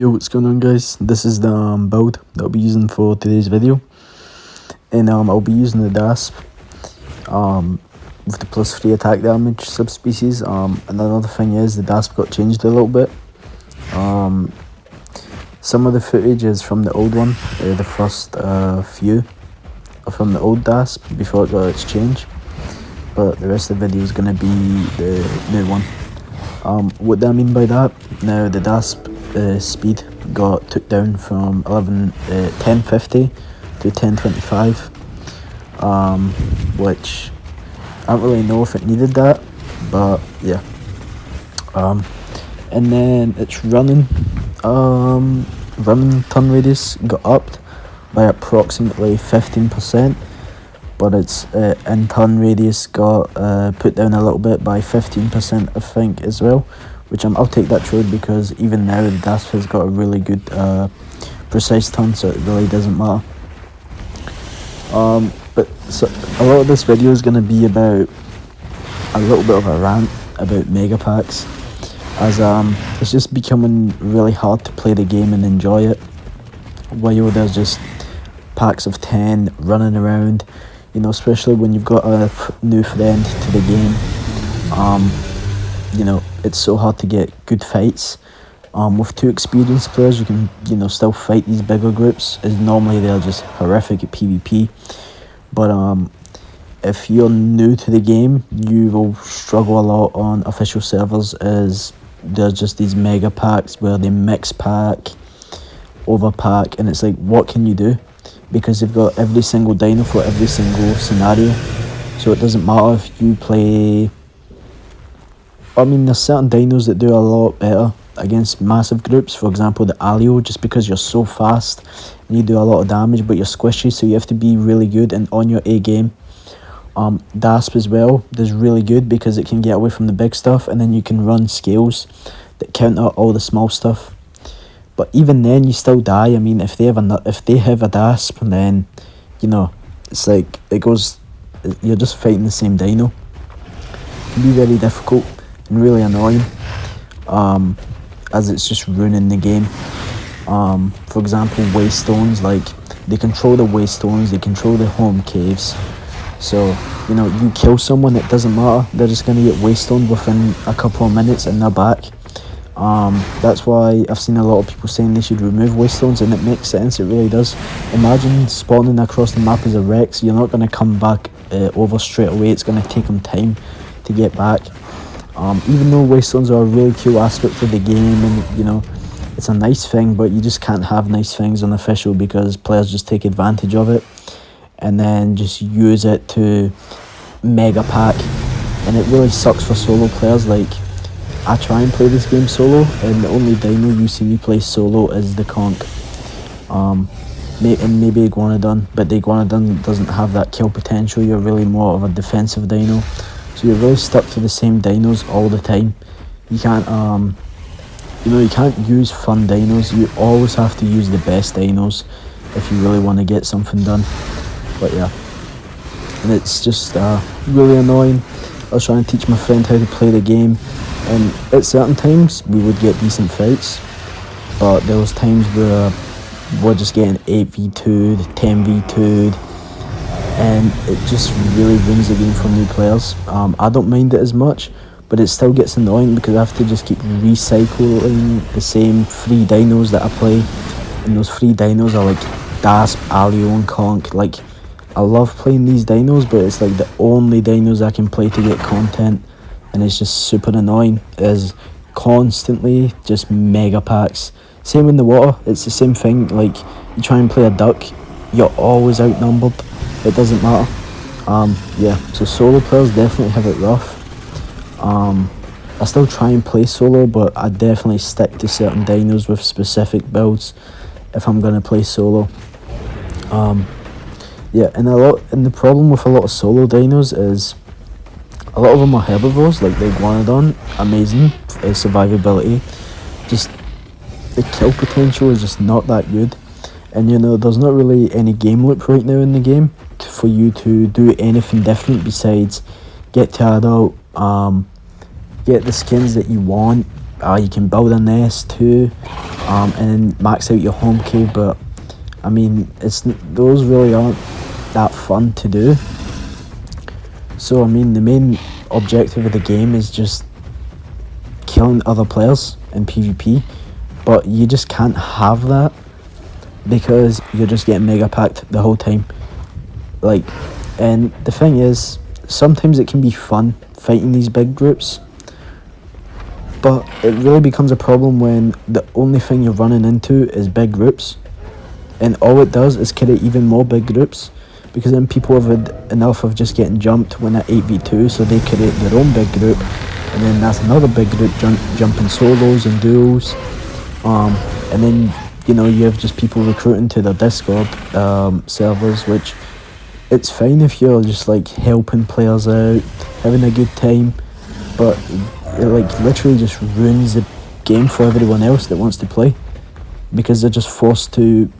Yo, what's going on, guys? This is the build that I'll be using for today's video, and I'll be using the Dasp with the +3 attack damage subspecies. And another thing is the Dasp got changed a little bit. Some of the footage is from the old one, the first few are from the old Dasp before it got its change, but the rest of the video is gonna be the new one. What do I mean by that? Now the Dasp speed got took down from 1050 to 1025, which I don't really know if it needed that, but yeah. And then its running turn radius got upped by approximately 15%, but its in turn radius got put down a little bit by 15%, I think, as well, which I'll take that trade because even now the Dasp has got a really good precise turn, so it really doesn't matter. But so a lot of this video is going to be about a little bit of a rant about mega packs, as it's just becoming really hard to play the game and enjoy it while there's just packs of 10 running around, you know, especially when you've got a new friend to the game. You know, it's so hard to get good fights. With two experienced players, you can, you know, still fight these bigger groups, as normally they're just horrific at PvP. But if you're new to the game, you will struggle a lot on official servers, as there's just these mega packs where they mix pack, overpack, and it's like, what can you do? Because they've got every single dino for every single scenario, so it doesn't matter if you play. I mean, there's certain dinos that do a lot better against massive groups. For example, the Alio, just because you're so fast and you do a lot of damage, but you're squishy, so you have to be really good and on your A game. Dasp as well does really good because it can get away from the big stuff, and then you can run scales that counter all the small stuff. But even then, you still die. I mean, if they have a Dasp, then, you know, it's like you're just fighting the same dino. It can be very difficult and really annoying, as it's just ruining the game. For example, waystones, like, they control the waystones, they control the home caves. So, you know, you kill someone, it doesn't matter, they're just going to get waystoned within a couple of minutes and they're back. That's why I've seen a lot of people saying they should remove waystones, and it makes sense, it really does. Imagine spawning across the map as a Rex, you're not going to come back over straight away, it's going to take them time to get back. Even though waystones are a really cool aspect of the game, and, you know, it's a nice thing, but you just can't have nice things on official because players just take advantage of it and then just use it to mega pack, and it really sucks for solo players. Like, I try and play this game solo, and the only dino you see me play solo is the conch, and maybe Iguanodon, but the Iguanodon doesn't have that kill potential. You're really more of a defensive dino, so you're really stuck to the same dinos all the time. You can't you know, you can't use fun dinos, you always have to use the best dinos if you really want to get something done. But yeah, and it's just really annoying. I was trying to teach my friend how to play the game, and at certain times we would get decent fights, but there was times where we're just getting 8v2'd, 10v2'd, and it just really ruins the game for new players. I don't mind it as much, but it still gets annoying because I have to just keep recycling the same 3 dinos that I play, and those 3 dinos are like Dasp, Alio, and Conch. Like, I love playing these dinos, but it's like the only dinos I can play to get content, and it's just super annoying, as constantly just mega packs. Same in the water, it's the same thing. Like, you try and play a duck, you're always outnumbered, it doesn't matter. Yeah, so solo players definitely have it rough. I still try and play solo, but I definitely stick to certain dinos with specific builds if I'm gonna play solo. Yeah, and the problem with a lot of solo dinos is a lot of them are herbivores, like the Iguanodon, amazing survivability. Just the kill potential is just not that good, and, you know, there's not really any game loop right now in the game for you to do anything different besides get to adult, get the skins that you want, You can build a nest too, and then max out your home cave. But I mean, those really aren't that fun to do. So I mean, the main objective of the game is just killing other players in PvP, but you just can't have that because you're just getting mega packed the whole time. Like, and the thing is, sometimes it can be fun fighting these big groups, but it really becomes a problem when the only thing you're running into is big groups, and all it does is create even more big groups, because then people have had enough of just getting jumped when at 8v2, so they create their own big group, and then that's another big group jumping solos and duos, and then you have just people recruiting to their Discord servers, which it's fine if you're just like helping players out, having a good time, but it like literally just ruins the game for everyone else that wants to play, because they're just forced to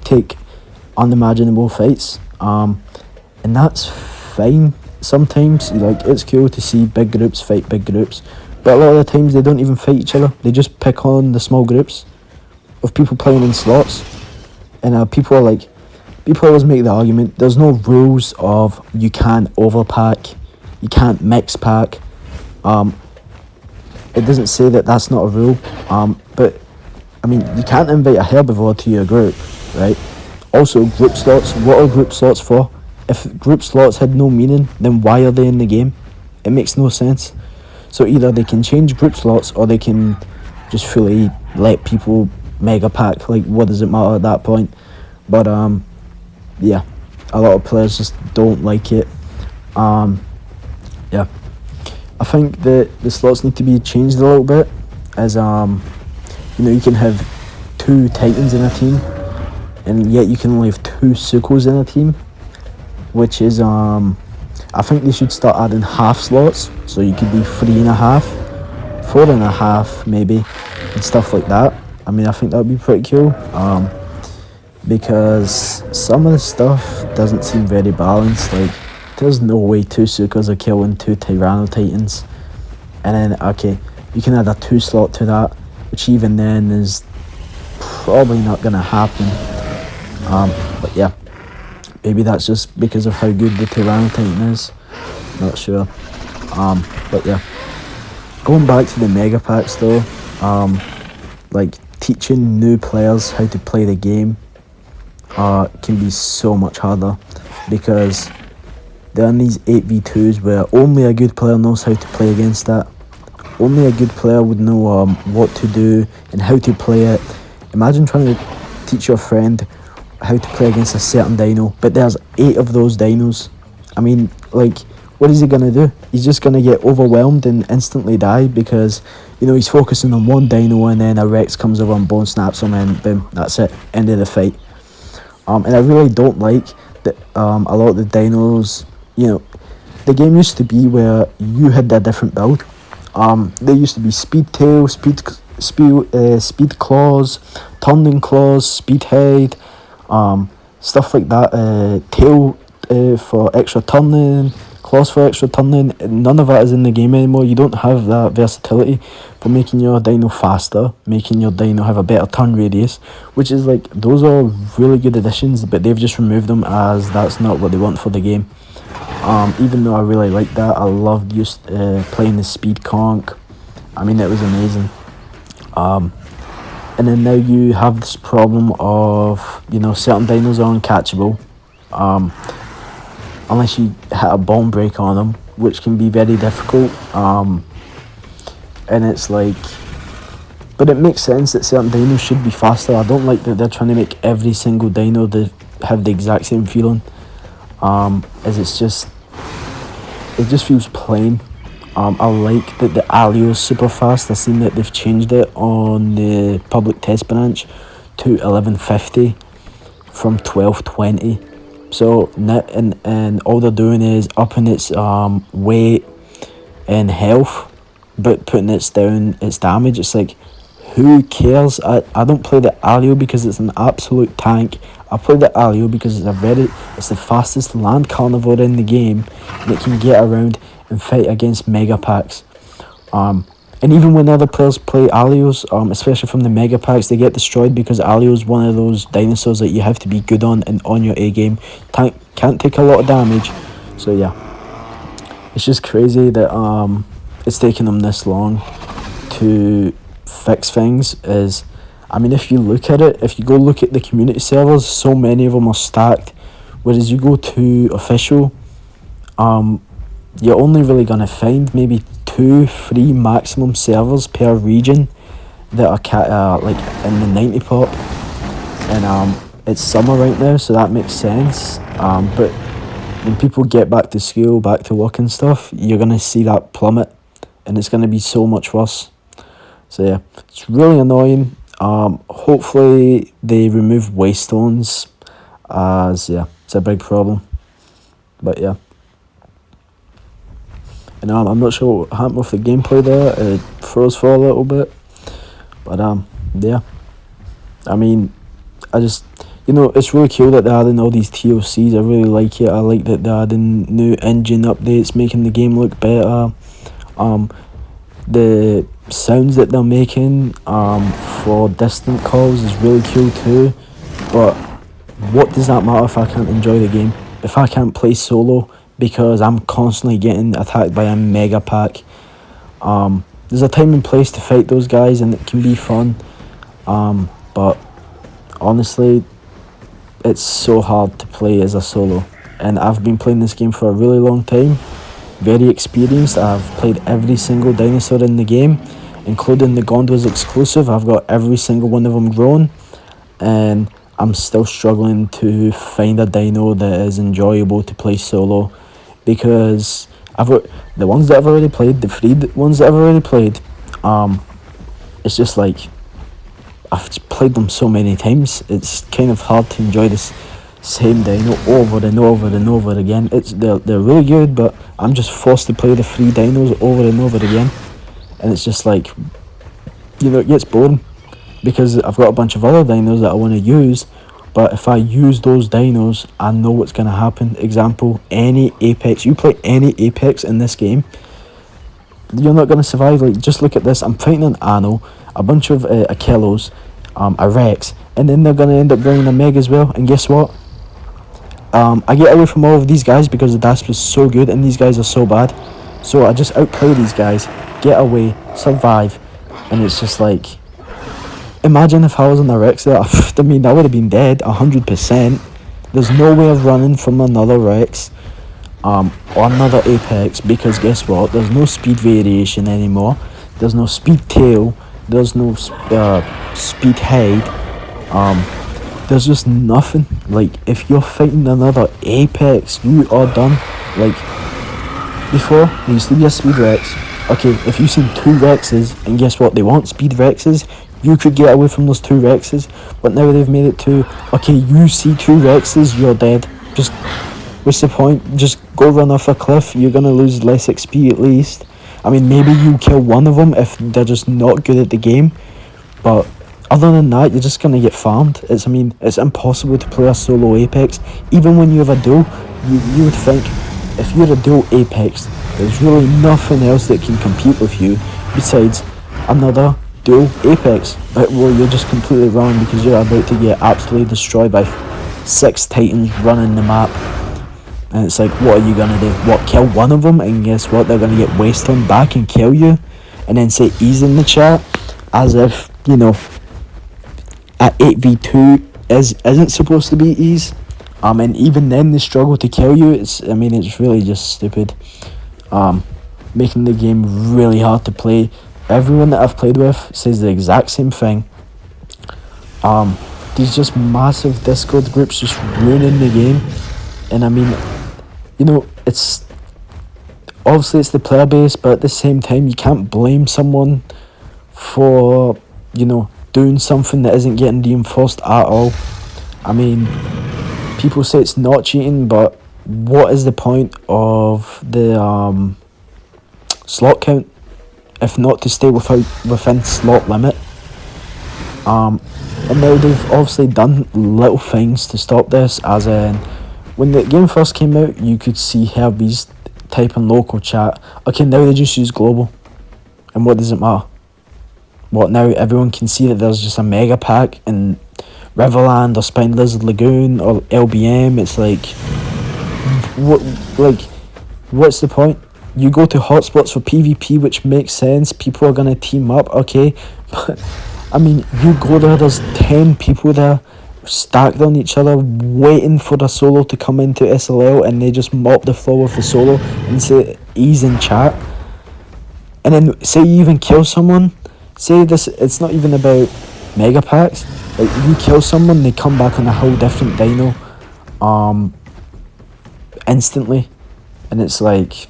take unimaginable fights, and that's fine. Sometimes it's cool to see big groups fight big groups, but a lot of the times they don't even fight each other. They just pick on the small groups of people playing in slots, and people always make the argument there's no rules of you can't overpack, you can't mix pack. It doesn't say that that's not a rule, but I mean, you can't invite a herbivore to your group, right? Also, group slots, what are group slots for? If group slots had no meaning, then why are they in the game? It makes no sense. So either they can change group slots, or they can just fully let people mega pack. Like, what does it matter at that point? But yeah, a lot of players just don't like it. Yeah, I think that the slots need to be changed a little bit, as you can have 2 Titans in a team, and yet you can only have 2 Sukos in a team, which is I think they should start adding half slots, so you could be 3.5, 4.5 maybe, and stuff like that. I mean, I think that would be pretty cool, because some of the stuff doesn't seem very balanced. Like, there's no way 2 Sukos are killing 2 Tyranno Titans, and then okay, you can add a 2 slot to that, which even then is probably not gonna happen. But yeah, maybe that's just because of how good the Tyranno Titan is, not sure. But yeah, going back to the mega packs though, like teaching new players how to play the game can be so much harder, because there are these 8v2s where only a good player knows how to play against that. Only a good player would know what to do and how to play it. Imagine trying to teach your friend how to play against a certain dino, but there's 8 of those dinos. I mean, like, what is he gonna do? He's just gonna get overwhelmed and instantly die, because he's focusing on one dino, and then a Rex comes over and bone snaps him, and boom, that's it, end of the fight. And I really don't like that a lot of the dinos, the game used to be where you had a different build. There used to be speed tail, speed claws, turning claws, speed head, stuff like that. Tail for extra turning, claws for extra turning. None of that is in the game anymore. You don't have that versatility for making your dino faster, making your dino have a better turn radius, which is like, those are really good additions, but they've just removed them as that's not what they want for the game. Even though I really like that, I loved playing the speed conch. I mean, it was amazing. And then now you have this problem of, certain dinos are uncatchable, unless you hit a bomb break on them, which can be very difficult. And it's like, but it makes sense that certain dinos should be faster. I don't like that they're trying to make every single dino have the exact same feeling, as it just feels plain. I like that the Alio is super fast. I've seen that they've changed it on the public test branch to 1150 from 1220. So and all they're doing is upping its weight and health, but putting its damage. It's like, who cares? I don't play the Alio because it's an absolute tank. I play the Alio because it's the fastest land carnivore in the game, and it can get around and fight against mega packs. And even when other players play Alios, especially from the mega packs, they get destroyed because Alio's one of those dinosaurs that you have to be good on and on your A game. Can't take a lot of damage. So yeah, it's just crazy that it's taken them this long to fix things. I mean, if you look at it, if you go look at the community servers, so many of them are stacked. Whereas you go to official, you're only really gonna find maybe 2-3 maximum servers per region that are like in the 90 pop, and it's summer right now, so that makes sense. But when people get back to school, back to work and stuff, you're gonna see that plummet, and it's gonna be so much worse. So yeah, it's really annoying. Hopefully they remove waystones, as yeah, it's a big problem. But yeah. And I'm not sure what happened with the gameplay there. It froze for a little bit. But yeah. I mean, it's really cool that they're adding all these TOCs. I really like it. I like that they're adding new engine updates, making the game look better. The sounds that they're making for distant calls is really cool too. But what does that matter if I can't enjoy the game? If I can't play solo because I'm constantly getting attacked by a mega pack? There's a time and place to fight those guys, and it can be fun. But honestly, it's so hard to play as a solo. And I've been playing this game for a really long time. Very experienced. I've played every single dinosaur in the game, including the Gondwas exclusive. I've got every single one of them grown, and I'm still struggling to find a dino that is enjoyable to play solo, because the ones that I've already played, the 3 ones that I've already played, it's just like I've played them so many times. It's kind of hard to enjoy this same dino over and over and over again. They're really good, but I'm just forced to play the 3 dinos over and over again, and it's just like, it gets boring, because I've got a bunch of other dinos that I want to use. But if I use those dinos, I know what's going to happen. Example, any Apex. You play any Apex in this game, you're not going to survive. Like, just look at this. I'm fighting an Anno, a bunch of Achilles, a Rex, and then they're going to end up bringing a Meg as well. And guess what? I get away from all of these guys because the Dasp is so good and these guys are so bad. So I just outplay these guys, get away, survive, and it's just like, imagine if I was on the Rex there. I mean, I would have been dead 100%. There's no way of running from another Rex or another Apex, because guess what? There's no speed variation anymore. There's no speed tail. There's no speed head. There's just nothing. Like, if you're fighting another Apex, you are done. Like, before, there used to be a speed Rex. Okay, if you seen 2 Rexes, and guess what? They want speed Rexes, you could get away from those 2 Rexes, but now they've made it to, okay, you see 2 Rexes, you're dead. Just, what's the point? Just go run off a cliff. You're gonna lose less XP at least. I mean, maybe you kill one of them if they're just not good at the game, but other than that, you're just gonna get farmed. It's impossible to play a solo Apex. Even when you have a duo, you would think, if you're a duo Apex, there's really nothing else that can compete with you besides another duo Apex. But well, you're just completely wrong, because you're about to get absolutely destroyed by 6 Titans running the map. And it's like, what are you gonna do? What, kill one of them, and guess what? They're gonna get waystones back and kill you, and then say ease in the chat, as if, at 8v2 isn't supposed to be ease. And even then they struggle to kill you. It's really just stupid. Making the game really hard to play. Everyone that I've played with says the exact same thing. These just massive Discord groups just ruining the game. And it's obviously it's the player base, but at the same time you can't blame someone for doing something that isn't getting reinforced at all. I mean, people say it's not cheating, but what is the point of the slot count if not to stay within slot limit? And now they've obviously done little things to stop this, as in, when the game first came out, you could see Herbie's type in local chat. Okay, now they just use global. And what does it matter? What now? Everyone can see that there's just a mega pack in Riverland or Spine Lizard Lagoon or LBM. It's like, what? Like, what's the point? You go to hotspots for PvP, which makes sense. People are gonna team up, okay, but I mean, you go there. There's 10 people there, stacked on each other, waiting for the solo to come into SLL, and they just mop the floor with the solo and say ease in chat. And then say you even kill someone. Say this, it's not even about mega packs. Like, you kill someone, they come back on a whole different dino, instantly, and it's like,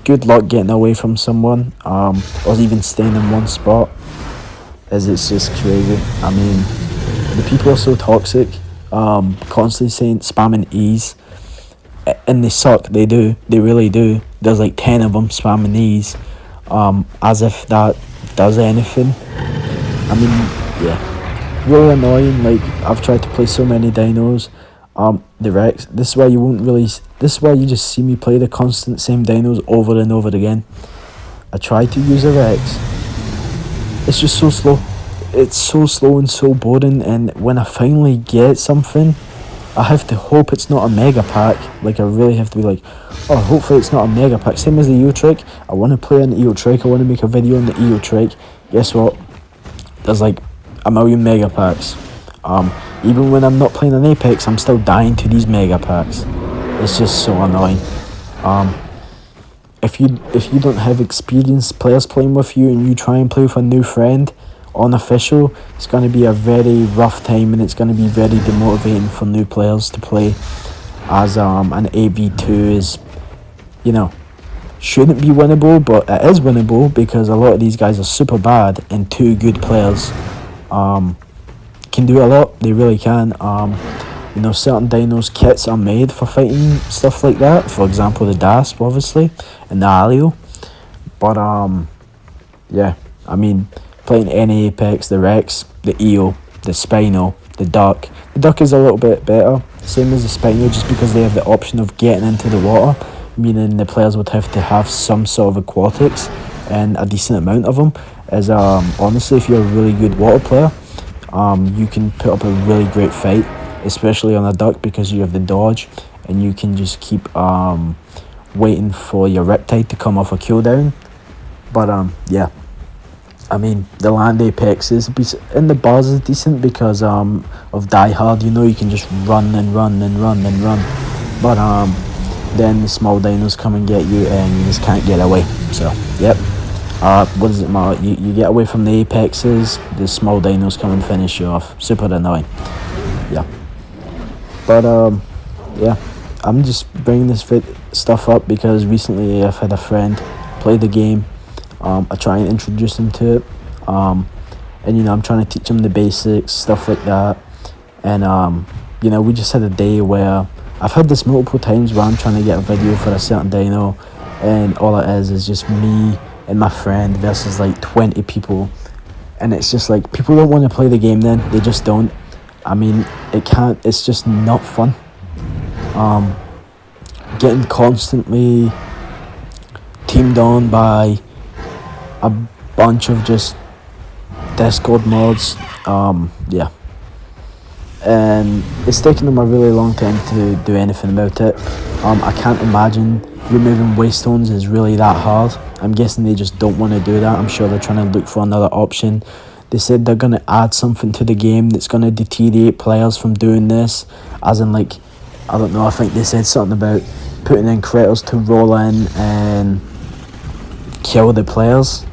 good luck getting away from someone, or even staying in one spot. As it's just crazy. I mean, the people are so toxic, constantly saying spamming E's, and they suck. They do. They really do. There's like 10 of them spamming E's, as if that does anything. I mean, yeah, really annoying. Like, I've tried to play so many dinos. The Rex. This is why you won't really. This is why you just see me play the constant same dinos over and over again. I try to use a Rex. It's just so slow. It's so slow and so boring, and when I finally get something, I have to hope it's not a mega pack. Like, I really have to be like, oh, hopefully it's not a mega pack. Same as the EO trick. I want to play an EO trick. I want to make a video on the EO trick. Guess what? There's like a million mega packs. Even when I'm not playing an Apex, I'm still dying to these mega packs. It's just so annoying. If you don't have experienced players playing with you and you try and play with a new friend on official, it's going to be a very rough time, and it's going to be very demotivating for new players to play, as an 8v2 is, you know, shouldn't be winnable, but it is winnable because a lot of these guys are super bad, and 2 good players can do a lot. They really can. You know, certain dinos kits are made for fighting stuff like that. For example, the Dasp, obviously, and the Alio. But yeah, I mean, playing any Apex, the Rex, the EO, the Spino, the Duck. The Duck is a little bit better, same as the Spino, just because they have the option of getting into the water, meaning the players would have to have some sort of aquatics and a decent amount of them. As honestly, if you're a really good water player, you can put up a really great fight, especially on a Duck, because you have the dodge and you can just keep waiting for your Riptide to come off a cooldown. But yeah, I mean, the land Apex is in the bars is decent because of Die Hard. You know, you can just run and run and run and run, but then the small dinos come and get you and you just can't get away. So yep, what does it matter? You get away from the Apexes, the small dinos come and finish you off. Super annoying. Yeah. But yeah, I'm just bringing this stuff up because recently I've had a friend play the game. I try and introduce him to it, and you know, I'm trying to teach him the basics, stuff like that. And you know, we just had a day where I've had this multiple times where I'm trying to get a video for a certain dino, and all it is just me and my friend versus like 20 people, and it's just like, people don't want to play the game then. They just don't. I mean, it's just not fun. Getting constantly teamed on by a bunch of just Discord mods, yeah. And it's taken them a really long time to do anything about it. I can't imagine removing waystones is really that hard. I'm guessing they just don't want to do that. I'm sure they're trying to look for another option. They said they're going to add something to the game that's going to deteriorate players from doing this. As in, like, I don't know, I think they said something about putting in critters to roll in and kill the players.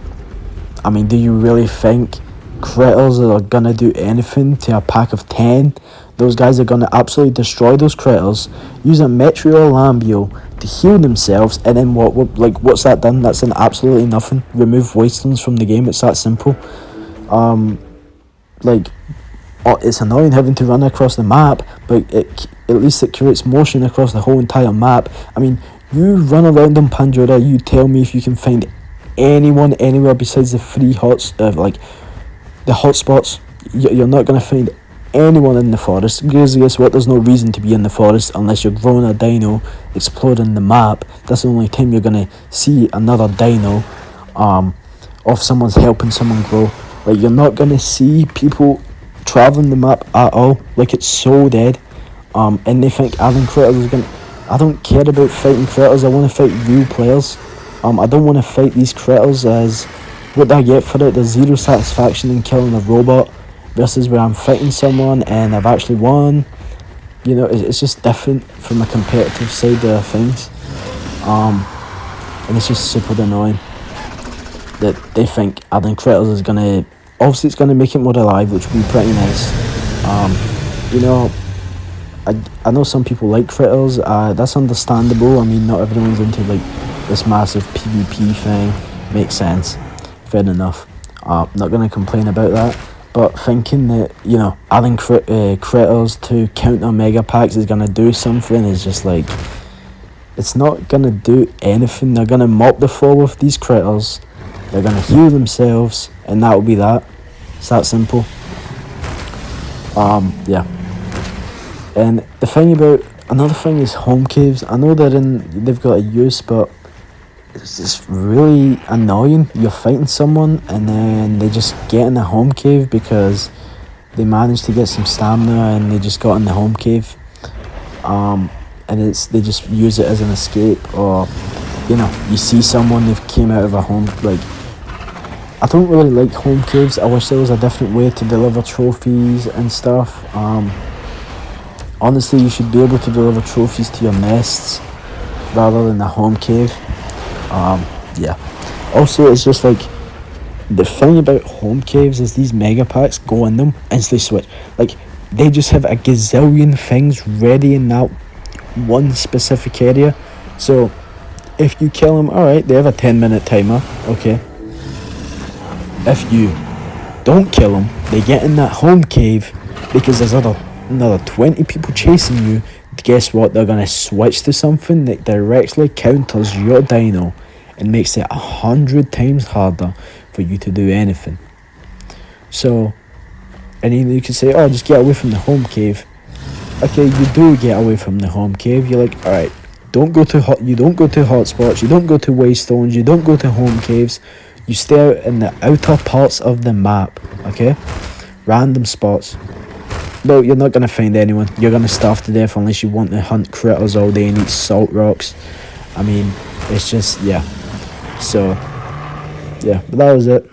I mean, do you really think critters are going to do anything to a pack of 10? Those guys are going to absolutely destroy those critters, use a Metrio or Lambio to heal themselves, and then what's that done? That's done absolutely nothing. Remove waystones from the game, it's that simple. It's annoying having to run across the map, but at least it creates motion across the whole entire map. I mean, you run around on Pandora, you tell me if you can find anyone anywhere besides the 3 the hotspots. You're not going to find anyone in the forest, because guess what, there's no reason to be in the forest unless you're growing a dino, exploring the map. That's the only time you're going to see another dino. or if someone's helping someone grow. Like, you're not gonna see people traveling the map at all. Like, it's so dead. And they think adding critters is gonna. I don't care about fighting critters. I want to fight real players. I don't want to fight these critters as what do I get for it? There's zero satisfaction in killing a robot versus where I'm fighting someone and I've actually won. You know, it's just different from a competitive side of things. And it's just super annoying that they think adding critters is gonna. Obviously, it's gonna make it more alive, which would be pretty nice. You know, I know some people like critters. That's understandable. I mean, not everyone's into like this massive PvP thing. Makes sense. Fair enough. Not gonna complain about that. But thinking that, you know, adding critters to counter mega packs is gonna do something is just like, it's not gonna do anything. They're gonna mop the floor with these critters. They're gonna heal themselves, and that'll be that. It's that simple. Yeah. And the thing about another thing is home caves. I know they've got a use, but it's just really annoying. You're fighting someone and then they just get in the home cave because they managed to get some stamina and they just got in the home cave. And they just use it as an escape, or you know, you see someone, they've came out of a home. Like, I don't really like home caves. I wish there was a different way to deliver trophies and stuff. Honestly, you should be able to deliver trophies to your nests rather than the home cave. Yeah. Also, it's just like, the thing about home caves is these mega packs go in them, instantly switch. Like, they just have a gazillion things ready in that one specific area. So, if you kill them, alright, they have a 10-minute timer, okay. If you don't kill them, they get in that home cave because there's another 20 people chasing you. Guess what? They're gonna switch to something that directly counters your dino and makes it 100 times harder for you to do anything. So, and you can say, oh, just get away from the home cave. Okay, you do get away from the home cave. You're like, alright, you don't go to hotspots, you don't go to waystones, you don't go to home caves. You stay out in the outer parts of the map, okay? Random spots. No, you're not going to find anyone. You're going to starve to death unless you want to hunt critters all day and eat salt rocks. I mean, it's just, yeah. So, yeah, but that was it.